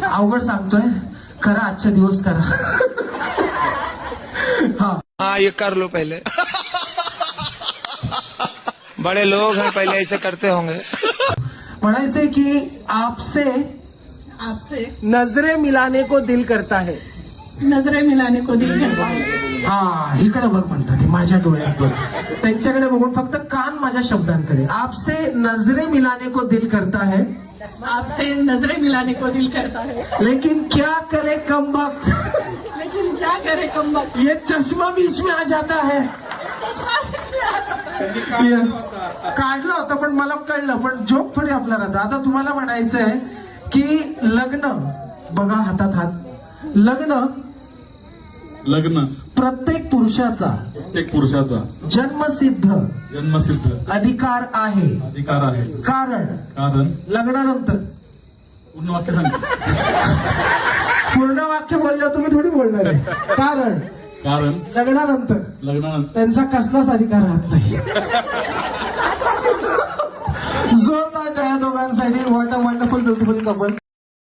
अवघड सांगतोय, करा आजच्या दिवस करा. हाँ ये कर लो पहले. बड़े लोग हैं, पहले ऐसे करते होंगे. म्हणायचंय की आपसे नजरे मिलाने को दिल करता है. नजरे मिलाने को दिल करता है. हा इकडे बघ म्हणतात, माझ्या डोळ्यात बघ, त्यांच्याकडे बघून फक्त कान माझ्या शब्दांकडे. आपसे नजरे मिलाने को दिल करता है, आपसे नजरे मिलाने को दिल करता है, लेकिन क्या करे कम वक्त, लेकिन क्या करे कम वक्त. ये चष्मा बीच में आ जाता है. काढलं होतं पण मला कळलं, पण जोक थोडी आपल्याला राहतं. आता तुम्हाला म्हणायचंय की लग्न, बघा हातात हात, लग्न प्रत्येक पुरुषाचा जन्मसिद्ध अधिकार आहे. कारण लग्नानंतर पूर्ण वाक्य बोलल्यावर तुम्ही थोडी बोलणार आहे. कारण लग्नानंतर त्यांचा कसलाच अधिकार राहत नाही. जोरदार टाळ्या दोघांसाठी. What a wonderful beautiful couple.